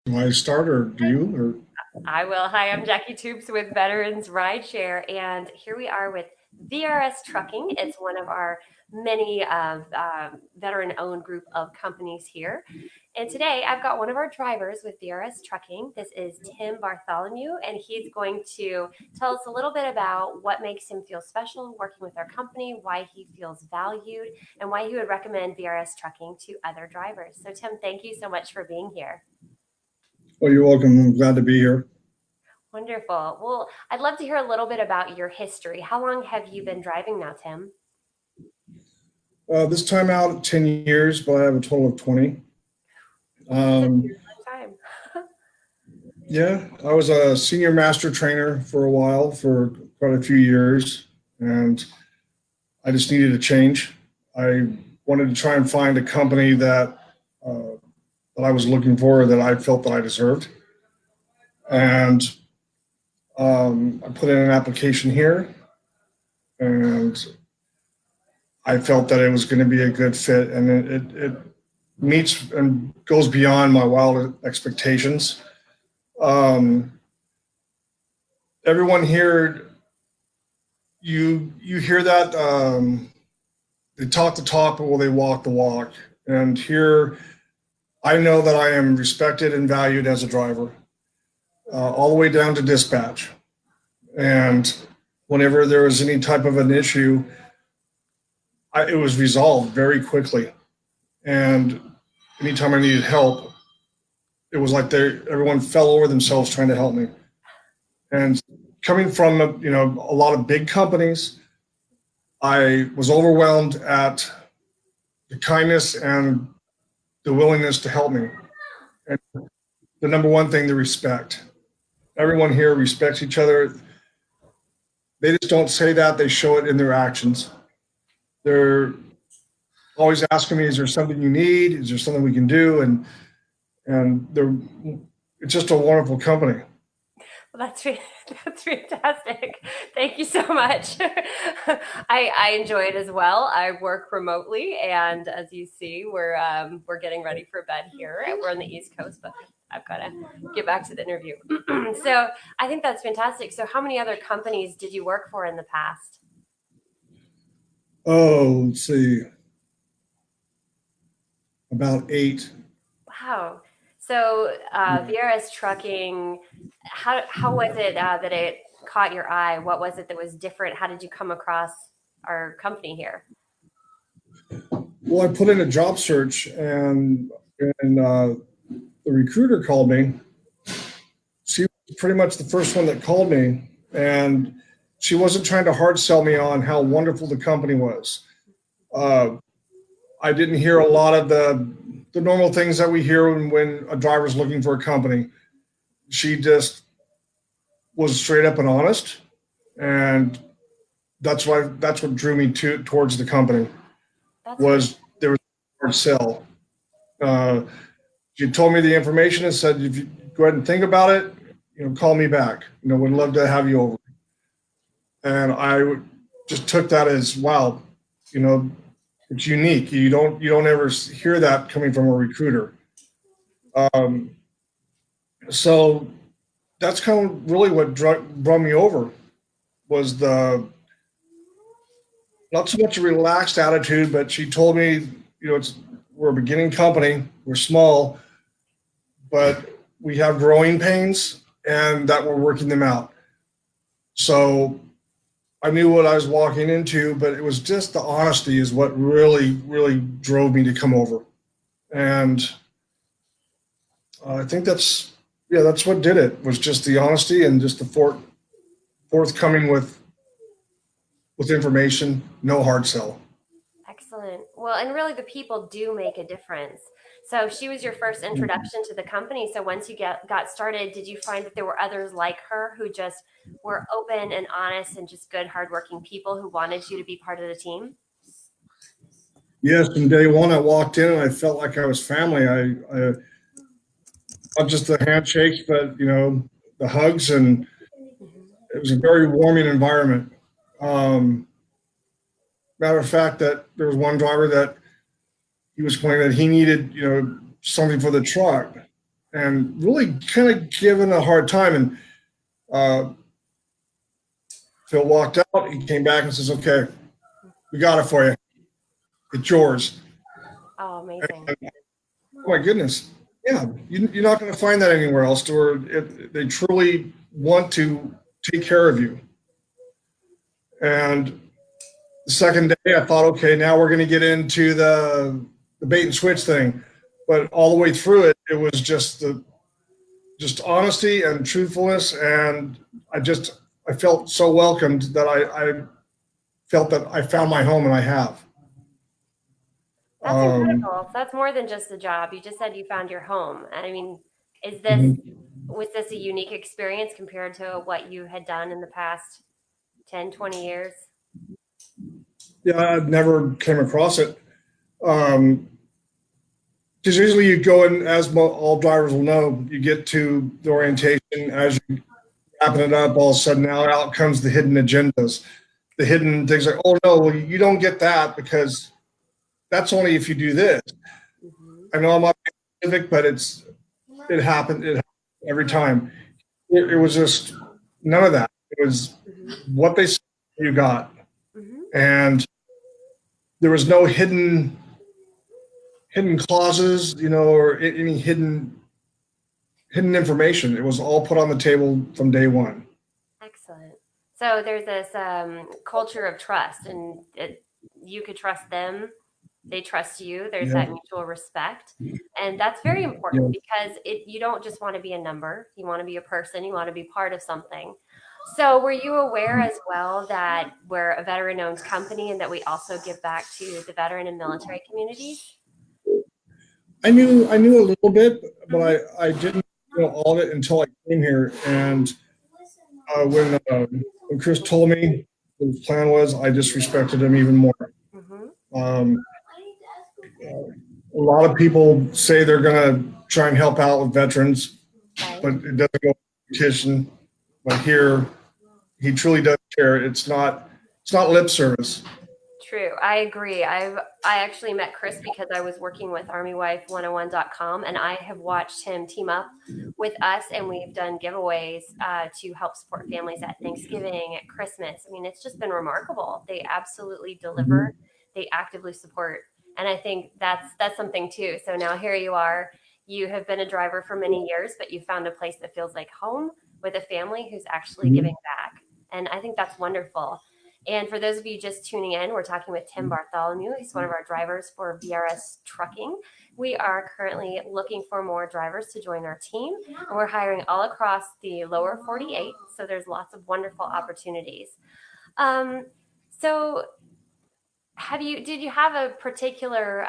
Do I start or do you? I will. Hi, I'm Jackie Toops with Veterans Rideshare, and here we are with VRS Trucking. It's one of our many veteran-owned group of companies here. And today I've got one of our drivers with VRS Trucking. This is Tim Bartholomew, and he's going to tell us a little bit about what makes him feel special working with our company, why he feels valued, and why he would recommend VRS Trucking to other drivers. So, Tim, thank you so much for being here. Well, you're welcome. I'm glad to be here. Wonderful. Well, I'd love to hear a little bit about your history. How long have you been driving now, Tim? This time out, 10 years, but I have a total of 20. That's a Um, long time. yeah, I was a senior master trainer for a while, for quite a few years, and I just needed a change. I wanted to try and find a company uh, that I was looking for, that I felt that I deserved. And I put in an application here, and I felt that it was going to be a good fit, and it meets and goes beyond my wild expectations. Um, Everyone here, you hear that they talk the talk, but will they walk the walk? And here, I know that I am respected and valued as a driver, all the way down to dispatch. And whenever there was any type of an issue, it was resolved very quickly. And anytime I needed help, it was like everyone fell over themselves trying to help me. And coming from a lot of big companies, I was overwhelmed at the kindness and the willingness to help me. And the number one thing, the respect. Everyone here respects each other. They just don't say that; they show it in their actions. They're always asking me, "Is there something you need? Is there something we can do?" And they're it's just a wonderful company. Well, that's fantastic. Thank you so much. I enjoy it as well. I work remotely, and as you see, we're getting ready for bed here. We're on the East Coast, but I've got to get back to the interview. So I think that's fantastic. So, how many other companies did you work for in the past? Oh, let's see, about eight. Wow. So, VRS Trucking, how was it that it caught your eye? What was it that was different? How did you come across our company here? Well, I put in a job search, and the recruiter called me. She was pretty much the first one that called me, and she wasn't trying to hard sell me on how wonderful the company was. Uh, I didn't hear a lot of the normal things that we hear when a driver's looking for a company. She just was straight up and honest, and that's what drew me towards the company. That's fantastic. Was there was a hard sell. Uh, she told me the information and said, if you go ahead and think about it, call me back. Would love to have you over. And I just took that as, wow, you know, it's unique. You don't ever hear that coming from a recruiter. Um, so that's kind of really what brought me over, was the not so much a relaxed attitude, but she told me, we're a beginning company, we're small, but we have growing pains, and that we're working them out. So I knew what I was walking into, but it was just the honesty is what really, really drove me to come over. And I think that's what did it, was just the honesty and just the forthcoming with information, no hard sell. Excellent. Well, and really the people do make a difference. So she was your first introduction to the company. So once you got started, did you find that there were others like her who just were open and honest and just good, hardworking people who wanted you to be part of the team? Yes, from day one, I walked in and I felt like I was family. Not just the handshakes, but the hugs, and Mhm. it was a very warming environment. Um, Matter of fact, that there was one driver that he was complaining that he needed, something for the truck. and really kind of given a hard time. And uh, Phil walked out. He came back and says, "Okay, we got it for you. It's yours." Oh, amazing. And, oh my goodness. Yeah, you're not going to find that anywhere else, or they truly want to take care of you. And the second day, I thought, okay, now we're going to get into the bait and switch thing. But all the way through it, it was just honesty and truthfulness, and I felt so welcomed that I felt that I found my home, and I have. That's incredible. So that's more than just a job. You just said you found your home. I mean, is this was this a unique experience compared to what you had done in the past 10, 20 years? Yeah, I never came across it. Um, because usually you go in, as all drivers will know, you get to the orientation as you wrapping it up. All of a sudden, now out comes the hidden agendas, the hidden things like, oh no, well, you don't get that because that's only if you do this. Mm-hmm. I know I'm not specific, but it happened. It happened every time. It was just none of that. It was what they said you got, Mm-hmm. and there was no hidden clauses, or any hidden information. It was all put on the table from day one. Excellent. So there's this culture of trust, and you could trust them. They trust you. There's Yeah. that mutual respect, and that's very Yeah. important because you don't just want to be a number. You want to be a person. You want to be part of something. So were you aware as well that we're a veteran-owned company and that we also give back to the veteran and military communities? I knew a little bit, but Mm-hmm. I didn't know all of it until I came here. And when Chris told me what his plan was, I just respected him even more. Mm-hmm. Um, a lot of people say they're going to try and help out with veterans, Right. but it doesn't go competition. But here, he truly does care. It's not lip service. True. I agree. I actually met Chris because I was working with ArmyWife101.com, and I have watched him team up with us, and we've done giveaways to help support families at Thanksgiving, at Christmas. I mean, it's just been remarkable. They absolutely deliver. They actively support, and I think that's something too. So now here you are. You have been a driver for many years, but you found a place that feels like home with a family who's actually giving back, and I think that's wonderful. And for those of you just tuning in, we're talking with Tim Bartholomew. He's one of our drivers for VRS Trucking. We are currently looking for more drivers to join our team, and we're hiring all across the lower 48. So there's lots of wonderful opportunities. So did you have a particular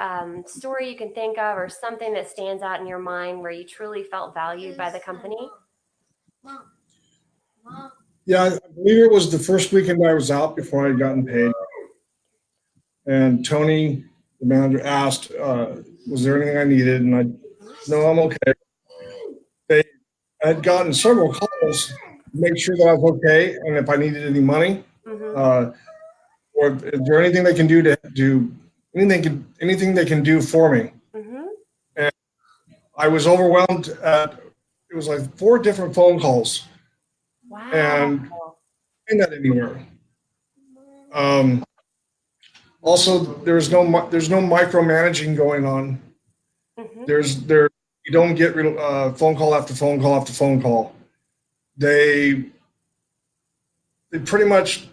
story you can think of or something that stands out in your mind where you truly felt valued by the company? Yeah, I believe it was the first weekend I was out before I had gotten paid. And Tony, the manager, asked, was there anything I needed? And no, I'm okay. They had gotten several calls to make sure that I was okay and if I needed any money. Mm-hmm. Or is there anything they can do to do anything they can do for me? Mm-hmm. And I was overwhelmed it was like 4 different phone calls Wow. and in that anywhere. Um, Also, there's no micromanaging going on. Mm-hmm. You don't get phone call after phone call after phone call. They pretty much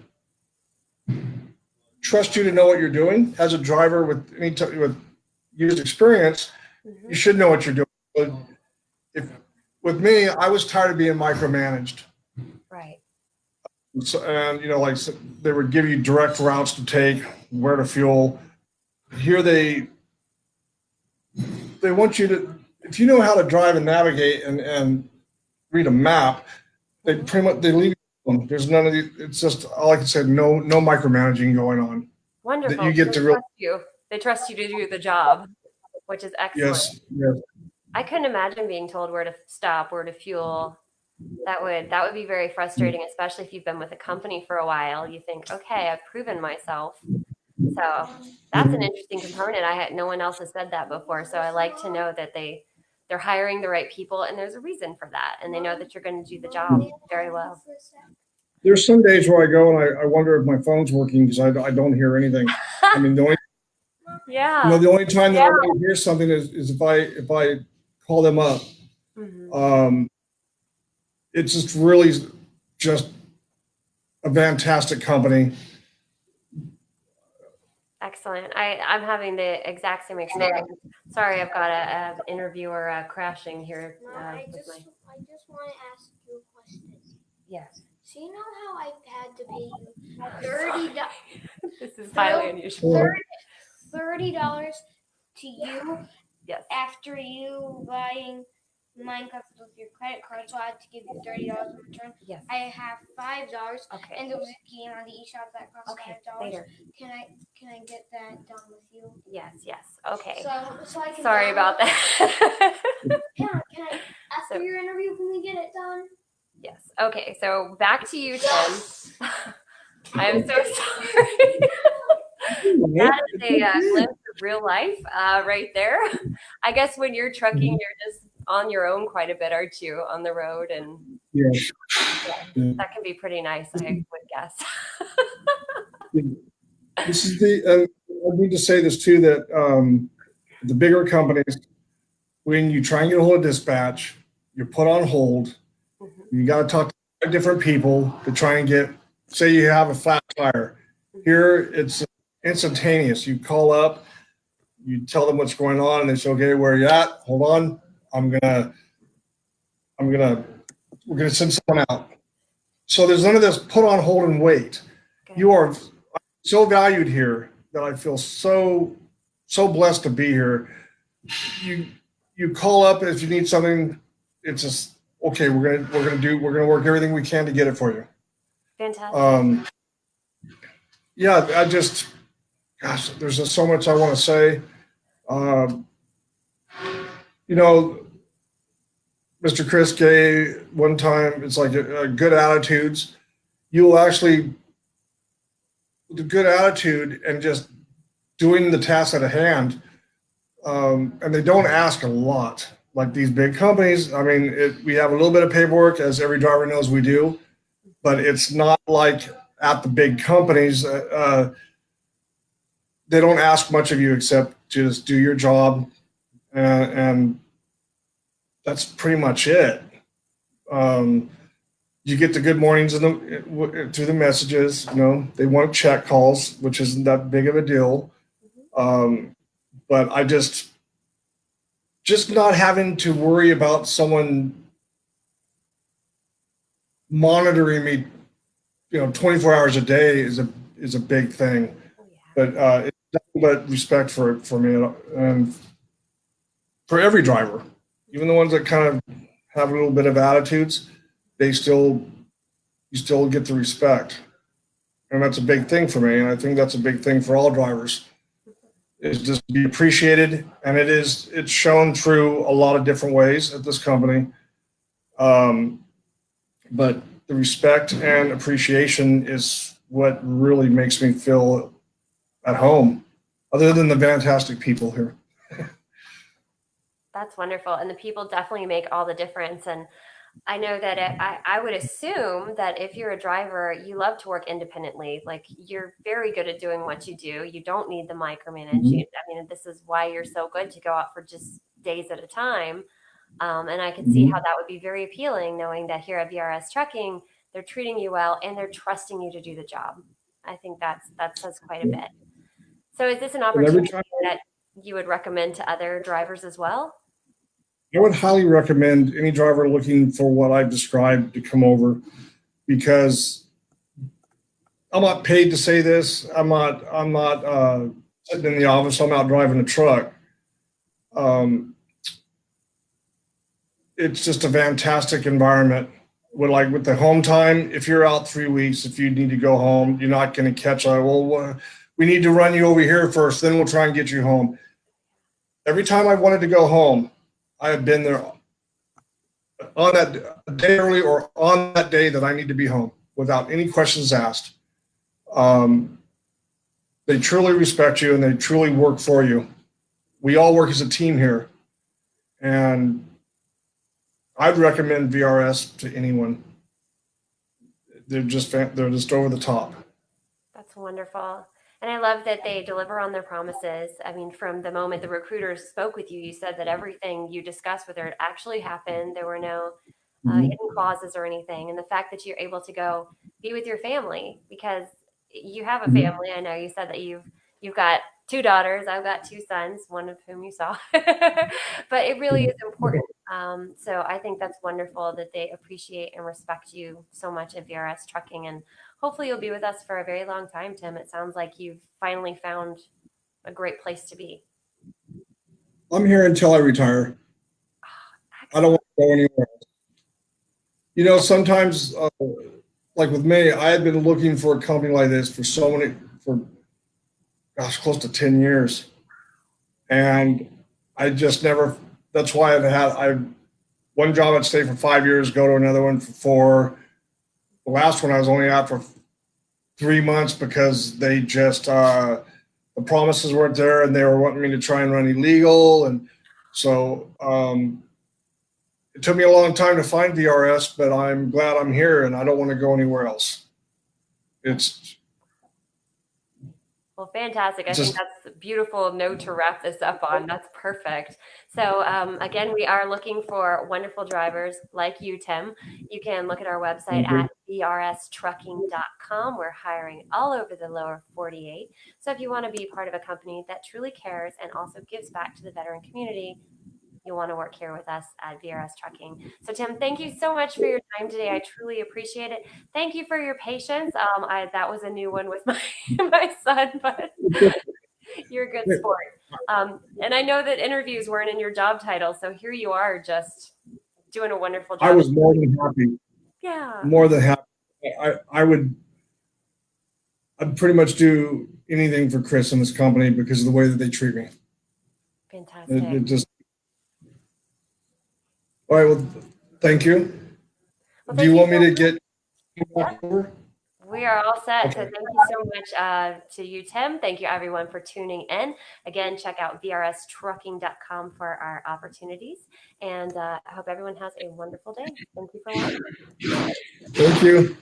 trust you to know what you're doing. As a driver with with years experience, Mm-hmm. you should know what you're doing. But if with me, I was tired of being micromanaged. Right. So, and like they would give you direct routes to take, where to fuel. Here they want you to, if you know how to drive and navigate and read a map, they pretty much they leave you alone. There's none of the. It's just like I said, no micromanaging going on. That Wonderful. you get They to really trust you. They trust you to do the job, which is excellent. yes. I couldn't imagine being told where to stop, where to fuel. That would be very frustrating, especially if you've been with a company for a while. You think, okay, I've proven myself. So that's an interesting component. No one else has said that before. So I like to know that they're hiring the right people, and there's a reason for that, and they know that you're going to do the job very well. There's some days where I go and I wonder if my phone's working because I don't hear anything. I mean, the only Yeah. the only time that I really hear something is if I call them up. It's just really just a fantastic company. Excellent. I'm having the exact same experience. Sorry, I've got an interviewer crashing here. I just want to ask you a question. Yes. So you know how I had to pay you This is highly unusual. $30 to you Yes. after you buying Minecraft with your credit card, so I had to give you $30 in return. Yes. I have $5, Okay. and there was a game on the eShop that cost $5. Later. Can I get that done with you? Yes. Okay. So I can. Sorry about that. Can I after your interview? Can we get it done? Yes. Okay. So back to you, Tim. I'm so sorry. That is a glimpse of real life right there. I guess when you're trucking, you're just on your own quite a bit, aren't you, on the road? And Yeah. that can be pretty nice, I would guess. This is I need to say this too, that the bigger companies, when you try and get a hold of dispatch, you're put on hold. You got to talk to 5 different people to try and get, say you have a flat tire. Here, it's instantaneous. You call up, you tell them what's going on, and they say, okay, where are you at? Hold on. We're gonna send someone out. So there's none of this put on hold and wait. Okay. You are so valued here that I feel so blessed to be here. You call up if you need something. It's just okay. We're gonna work everything we can to get it for you. Fantastic. Yeah, gosh, there's just so much I want to say. You know, Mr. Chris Gay, one time, it's like good attitudes. You'll actually, with a good attitude and just doing the task at hand, and they don't ask a lot. Like these big companies, I mean, we have a little bit of paperwork, as every driver knows we do, but it's not like at the big companies. They don't ask much of you except just do your job, and that's pretty much it. You get the good mornings through the messages. You know, they want check calls, which isn't that big of a deal. But I just not having to worry about someone monitoring me, 24 hours a day is a big thing. Oh, yeah. But it's nothing but respect for me and for every driver, even the ones that kind of have a little bit of attitudes. You still get the respect, and that's a big thing for me. And I think that's a big thing for all drivers, is just to be appreciated. And it's shown through a lot of different ways at this company. But the respect and appreciation is what really makes me feel at home, other than the fantastic people here. That's wonderful. And the people definitely make all the difference. And I know that I would assume that if you're a driver, you love to work independently. Like, you're very good at doing what you do. You don't need the micromanage. I mean, this is why you're so good to go out for just days at a time. And I could see how that would be very appealing, knowing that here at VRS Trucking, they're treating you well and they're trusting you to do the job. I think that says quite a bit. So is this an opportunity that you would recommend to other drivers as well? I would highly recommend any driver looking for what I've described to come over, because I'm not paid to say this. I'm not sitting in the office. I'm out driving a truck. It's just a fantastic environment. With the home time, if you're out 3 weeks, if you need to go home, you're not going to catch we need to run you over here first, then we'll try and get you home. Every time I wanted to go home, I have been there on that day early or on that day that I need to be home without any questions asked. They truly respect you and they truly work for you. We all work as a team here. And I'd recommend VRS to anyone. They're just over the top. That's wonderful. And I love that they deliver on their promises. I mean, from the moment the recruiters spoke with you, you said that everything you discussed with her actually happened. There were no hidden clauses or anything. And the fact that you're able to go be with your family, because you have a family. I know you said that you've got 2 daughters. I've got 2 sons, one of whom you saw. But it really is important. So I think that's wonderful that they appreciate and respect you so much at VRS Trucking. And hopefully you'll be with us for a very long time, Tim. It sounds like you've finally found a great place to be. I'm here until I retire. I don't want to go anywhere else. You know, sometimes, like with me, I had been looking for a company like this for close to 10 years. And I just never, that's why one job I'd stay for 5 years, go to another one for 4. The last one I was only out for 3 months because they just, the promises weren't there and they were wanting me to try and run illegal. And so, it took me a long time to find VRS, but I'm glad I'm here and I don't want to go anywhere else. Well, fantastic. I think that's a beautiful note to wrap this up on. That's perfect. So again, we are looking for wonderful drivers like you, Tim. You can look at our website at vrstrucking.com. We're hiring all over the lower 48. So if you want to be part of a company that truly cares and also gives back to the veteran community, you'll want to work here with us at VRS Trucking. So Tim, thank you so much for your time today. I truly appreciate it. Thank you for your patience. That was a new one with my son, but you're a good sport. And I know that interviews weren't in your job title, so here you are just doing a wonderful job. I was more than happy. Yeah. More than happy. I'd pretty much do anything for Chris and this company because of the way that they treat me. Fantastic. All right. Well, thank you. Well, do you want me to get? We are all set. Okay. So thank you so much to you, Tim. Thank you, everyone, for tuning in. Again, check out vrstrucking.com for our opportunities. And I hope everyone has a wonderful day. Thank you for watching. Thank you.